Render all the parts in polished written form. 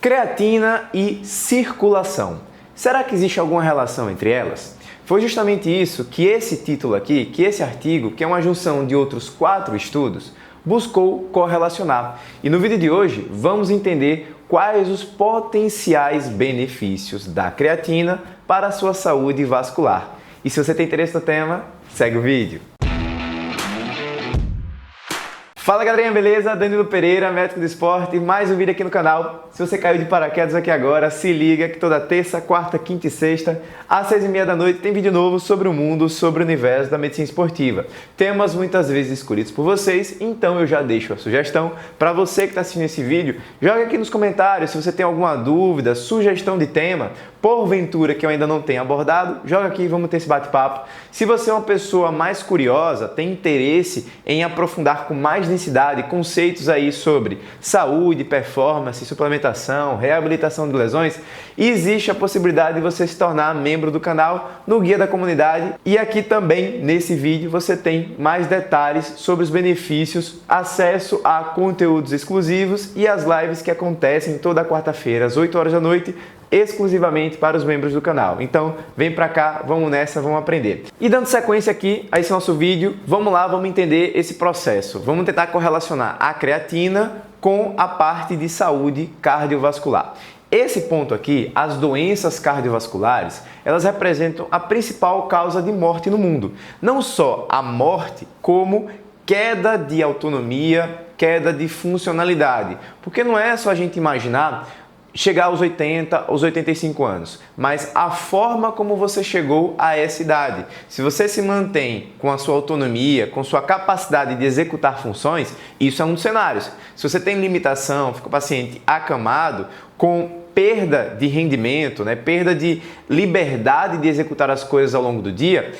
Creatina e circulação. Será que existe alguma relação entre elas? Foi justamente isso que esse título aqui, que esse artigo, que é uma junção de outros 4 estudos, buscou correlacionar. E no vídeo de hoje vamos entender quais os potenciais benefícios da creatina para a sua saúde vascular. E se você tem interesse no tema, segue o vídeo. Fala galerinha, beleza? Danilo Pereira, médico do esporte, mais um vídeo aqui no canal. Se você caiu de paraquedas aqui agora, se liga que toda terça, quarta, quinta e sexta, às 6h30 da noite, tem vídeo novo sobre o mundo, sobre o universo da medicina esportiva. Temas muitas vezes escolhidos por vocês, então eu já deixo a sugestão para você que está assistindo esse vídeo. Joga aqui nos comentários se você tem alguma dúvida, sugestão de tema, porventura que eu ainda não tenha abordado, joga aqui e vamos ter esse bate-papo. Se você é uma pessoa mais curiosa, tem interesse em aprofundar com mais densidade conceitos aí sobre saúde, performance, suplementação, reabilitação de lesões, existe a possibilidade de você se tornar membro do canal no Guia da Comunidade. E aqui também, nesse vídeo, você tem mais detalhes sobre os benefícios, acesso a conteúdos exclusivos e as lives que acontecem toda quarta-feira às 8 horas da noite, exclusivamente para os membros do canal. Então, vem pra cá, vamos nessa, vamos aprender. E dando sequência aqui a esse nosso vídeo, vamos lá, vamos entender esse processo. Vamos tentar correlacionar a creatina com a parte de saúde cardiovascular. Esse ponto aqui, as doenças cardiovasculares, elas representam a principal causa de morte no mundo. Não só a morte, como queda de autonomia, queda de funcionalidade. Porque não é só a gente imaginar chegar aos 80, aos 85 anos, mas a forma como você chegou a essa idade. Se você se mantém com a sua autonomia, com sua capacidade de executar funções, isso é um dos cenários. Se você tem limitação, fica o paciente acamado, com perda de rendimento, perda de liberdade de executar as coisas ao longo do dia,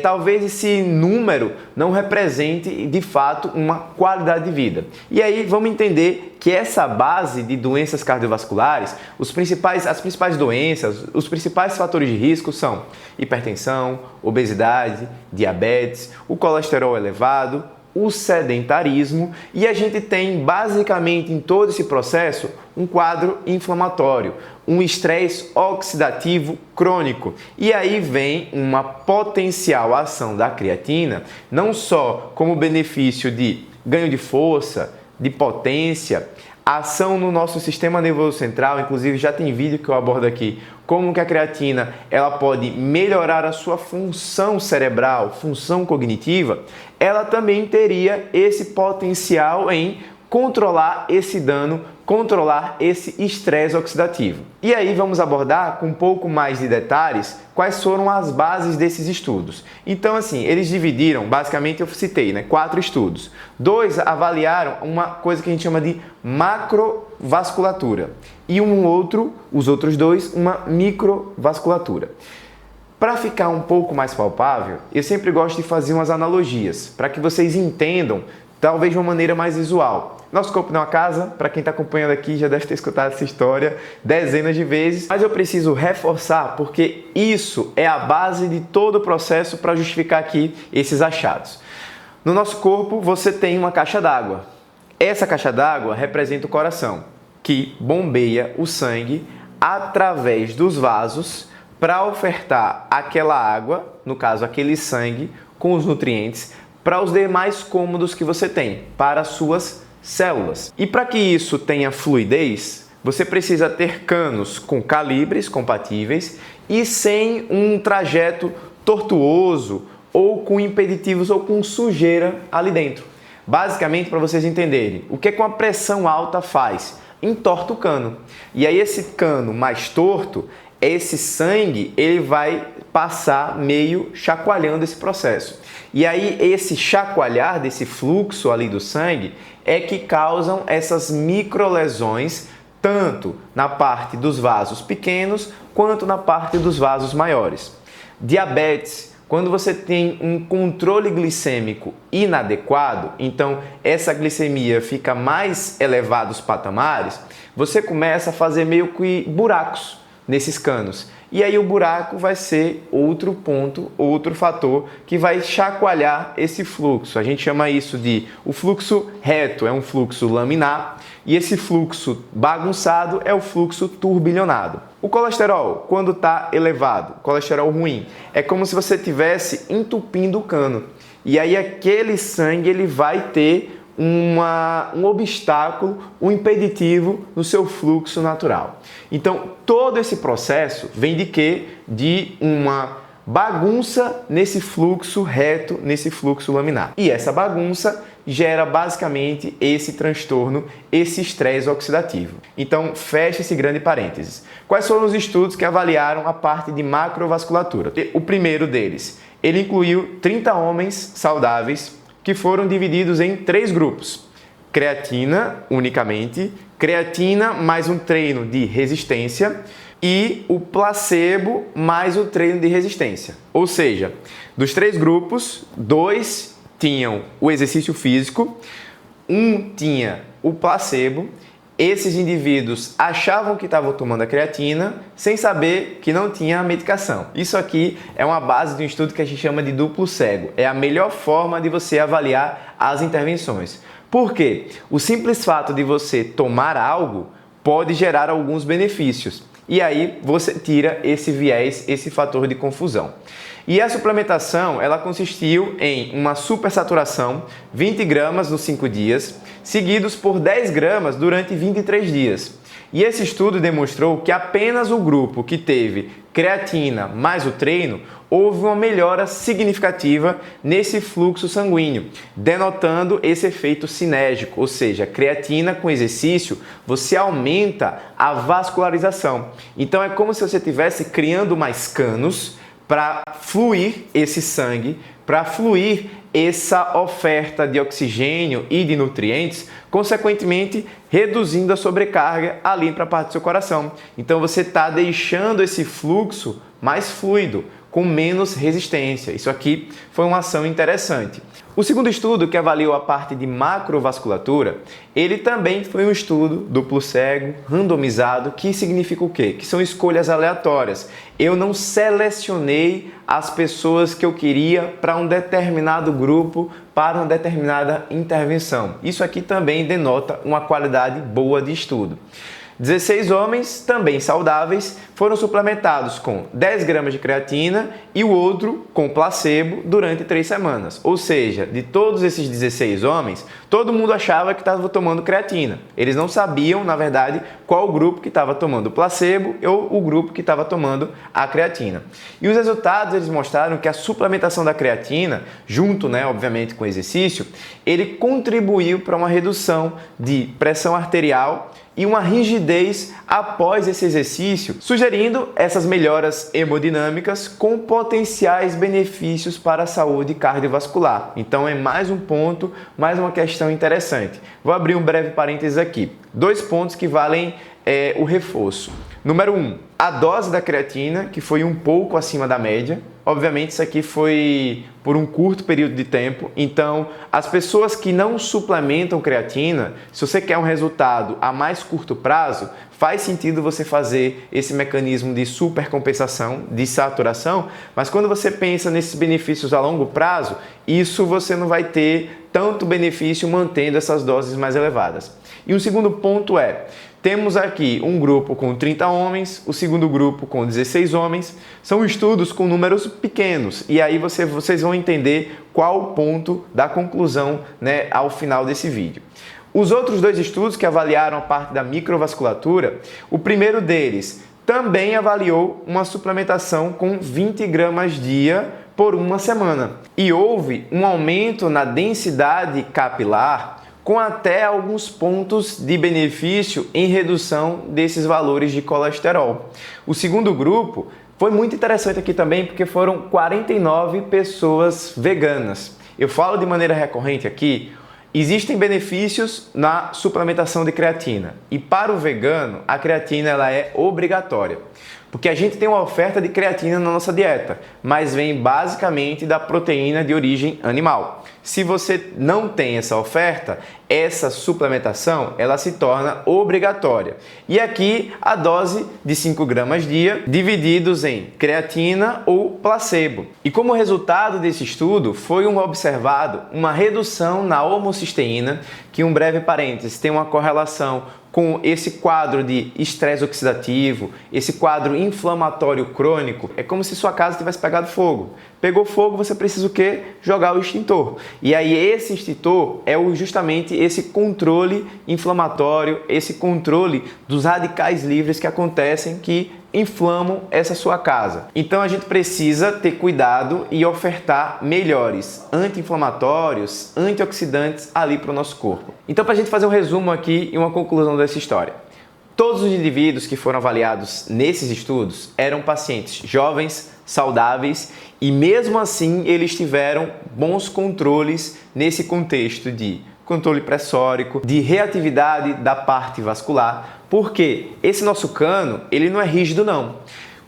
talvez esse número não represente de fato uma qualidade de vida. E aí vamos entender que essa base de doenças cardiovasculares, as principais doenças, os principais fatores de risco são hipertensão, obesidade, diabetes, o colesterol elevado, o sedentarismo, e a gente tem basicamente em todo esse processo um quadro inflamatório, um estresse oxidativo crônico. E aí vem uma potencial ação da creatina, não só como benefício de ganho de força, de potência, ação no nosso sistema nervoso central, inclusive já tem vídeo que eu abordo aqui, como que a creatina ela pode melhorar a sua função cerebral, função cognitiva, ela também teria esse potencial em controlar esse dano, controlar esse estresse oxidativo. E aí vamos abordar com um pouco mais de detalhes quais foram as bases desses estudos. Então assim, eles dividiram, basicamente eu citei, 4 estudos. 2 avaliaram uma coisa que a gente chama de macrovasculatura e os outros 2, uma microvasculatura. Para ficar um pouco mais palpável, eu sempre gosto de fazer umas analogias, para que vocês entendam, talvez de uma maneira mais visual. Nosso corpo não é uma casa, para quem está acompanhando aqui já deve ter escutado essa história dezenas de vezes, mas eu preciso reforçar porque isso é a base de todo o processo para justificar aqui esses achados. No nosso corpo você tem uma caixa d'água. Essa caixa d'água representa o coração, que bombeia o sangue através dos vasos para ofertar aquela água, no caso aquele sangue, com os nutrientes, para os demais cômodos que você tem, para as suas células. E para que isso tenha fluidez, você precisa ter canos com calibres compatíveis e sem um trajeto tortuoso ou com impeditivos ou com sujeira ali dentro. Basicamente, para vocês entenderem, o que uma pressão alta faz? Entorta o cano. E aí esse cano mais torto, esse sangue, ele vai passar meio chacoalhando esse processo. E aí esse chacoalhar desse fluxo ali do sangue é que causam essas microlesões, tanto na parte dos vasos pequenos quanto na parte dos vasos maiores. Diabetes, quando você tem um controle glicêmico inadequado, então essa glicemia fica mais elevada os patamares, você começa a fazer meio que buracos nesses canos. E aí o buraco vai ser outro ponto, outro fator que vai chacoalhar esse fluxo. A gente chama isso de o fluxo reto, é um fluxo laminar, e esse fluxo bagunçado é o fluxo turbilhonado. O colesterol, quando está elevado, colesterol ruim, é como se você estivesse entupindo o cano. E aí aquele sangue ele vai ter um obstáculo, um impeditivo no seu fluxo natural. Então, todo esse processo vem de quê? De uma bagunça nesse fluxo reto, nesse fluxo laminar. E essa bagunça gera basicamente esse transtorno, esse estresse oxidativo. Então, fecha esse grande parênteses. Quais foram os estudos que avaliaram a parte de macrovasculatura? O primeiro deles, ele incluiu 30 homens saudáveis que foram divididos em 3 grupos. Creatina unicamente, creatina mais um treino de resistência e o placebo mais o treino de resistência. Ou seja, dos 3 grupos, 2 tinham o exercício físico, 1 tinha o placebo. Esses indivíduos achavam que estavam tomando a creatina sem saber que não tinha a medicação. Isso aqui é uma base de um estudo que a gente chama de duplo cego. É a melhor forma de você avaliar as intervenções. Por quê? O simples fato de você tomar algo pode gerar alguns benefícios. E aí você tira esse viés, esse fator de confusão. E a suplementação, ela consistiu em uma supersaturação, 20 gramas nos 5 dias, seguidos por 10 gramas durante 23 dias. E esse estudo demonstrou que apenas o grupo que teve creatina mais o treino, houve uma melhora significativa nesse fluxo sanguíneo, denotando esse efeito sinérgico, ou seja, creatina com exercício, você aumenta a vascularização. Então é como se você estivesse criando mais canos para fluir esse sangue, para fluir essa oferta de oxigênio e de nutrientes, consequentemente reduzindo a sobrecarga ali para a parte do seu coração. Então você está deixando esse fluxo mais fluido, com menos resistência. Isso aqui foi uma ação interessante. O segundo estudo que avaliou a parte de macrovasculatura, ele também foi um estudo duplo cego, randomizado, que significa o quê? Que são escolhas aleatórias. Eu não selecionei as pessoas que eu queria para um determinado grupo, para uma determinada intervenção. Isso aqui também denota uma qualidade boa de estudo. 16 homens, também saudáveis, foram suplementados com 10 gramas de creatina e o outro com placebo durante 3 semanas. Ou seja, de todos esses 16 homens, todo mundo achava que estava tomando creatina. Eles não sabiam, na verdade, qual o grupo que estava tomando placebo ou o grupo que estava tomando a creatina. E os resultados eles mostraram que a suplementação da creatina, junto, obviamente, com o exercício, ele contribuiu para uma redução de pressão arterial e uma rigidez após esse exercício, sugerindo essas melhoras hemodinâmicas com potenciais benefícios para a saúde cardiovascular. Então é mais um ponto, mais uma questão interessante. Vou abrir um breve parênteses aqui. 2 pontos que valem o reforço. Número 1, a dose da creatina, que foi um pouco acima da média. Obviamente isso aqui foi por um curto período de tempo, então as pessoas que não suplementam creatina, se você quer um resultado a mais curto prazo, faz sentido você fazer esse mecanismo de supercompensação, de saturação, mas quando você pensa nesses benefícios a longo prazo, isso você não vai ter tanto benefício mantendo essas doses mais elevadas. E o segundo ponto temos aqui um grupo com 30 homens, o segundo grupo com 16 homens. São estudos com números pequenos e aí vocês vão entender qual o ponto da conclusão ao final desse vídeo. Os outros 2 estudos que avaliaram a parte da microvasculatura, o primeiro deles também avaliou uma suplementação com 20 gramas dia por uma semana. E houve um aumento na densidade capilar com até alguns pontos de benefício em redução desses valores de colesterol. O segundo grupo foi muito interessante aqui também porque foram 49 pessoas veganas. Eu falo de maneira recorrente aqui, existem benefícios na suplementação de creatina e para o vegano a creatina ela é obrigatória. Porque a gente tem uma oferta de creatina na nossa dieta, mas vem basicamente da proteína de origem animal. Se você não tem essa oferta, essa suplementação ela se torna obrigatória. E aqui a dose de 5 gramas dia divididos em creatina ou placebo. E como resultado desse estudo foi observado uma redução na homocisteína, que um breve parênteses tem uma correlação com esse quadro de estresse oxidativo, esse quadro inflamatório crônico. É como se sua casa tivesse pegado fogo. Pegou fogo, você precisa o quê? Jogar o extintor. E aí esse extintor é justamente esse controle inflamatório, esse controle dos radicais livres que acontecem, que inflamam essa sua casa. Então a gente precisa ter cuidado e ofertar melhores anti-inflamatórios, antioxidantes ali para o nosso corpo. Então, para a gente fazer um resumo aqui e uma conclusão dessa história. Todos os indivíduos que foram avaliados nesses estudos eram pacientes jovens, saudáveis e mesmo assim eles tiveram bons controles nesse contexto de controle pressórico, de reatividade da parte vascular, porque esse nosso cano, ele não é rígido não.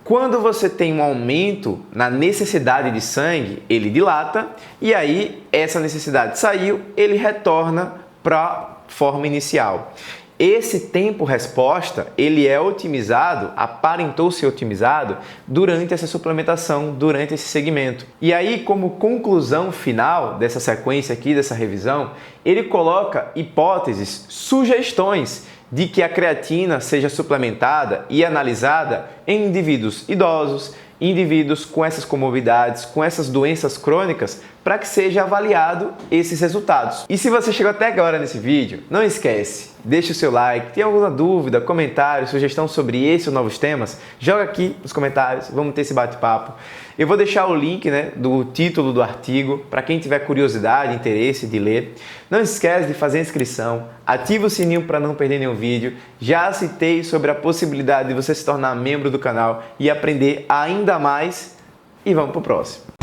Quando você tem um aumento na necessidade de sangue, ele dilata e aí essa necessidade saiu, ele retorna para a forma inicial. Esse tempo-resposta, ele é otimizado, aparentou ser otimizado durante essa suplementação, durante esse segmento. E aí, como conclusão final dessa sequência aqui, dessa revisão, ele coloca hipóteses, sugestões de que a creatina seja suplementada e analisada em indivíduos idosos, indivíduos com essas comorbidades, com essas doenças crônicas, para que seja avaliado esses resultados. E se você chegou até agora nesse vídeo, não esquece, deixa o seu like, tem alguma dúvida, comentário, sugestão sobre esse ou novos temas, joga aqui nos comentários, vamos ter esse bate-papo. Eu vou deixar o link, do título do artigo, para quem tiver curiosidade, interesse de ler. Não esquece de fazer a inscrição, ativa o sininho para não perder nenhum vídeo. Já citei sobre a possibilidade de você se tornar membro do canal e aprender ainda mais. E vamos para o próximo.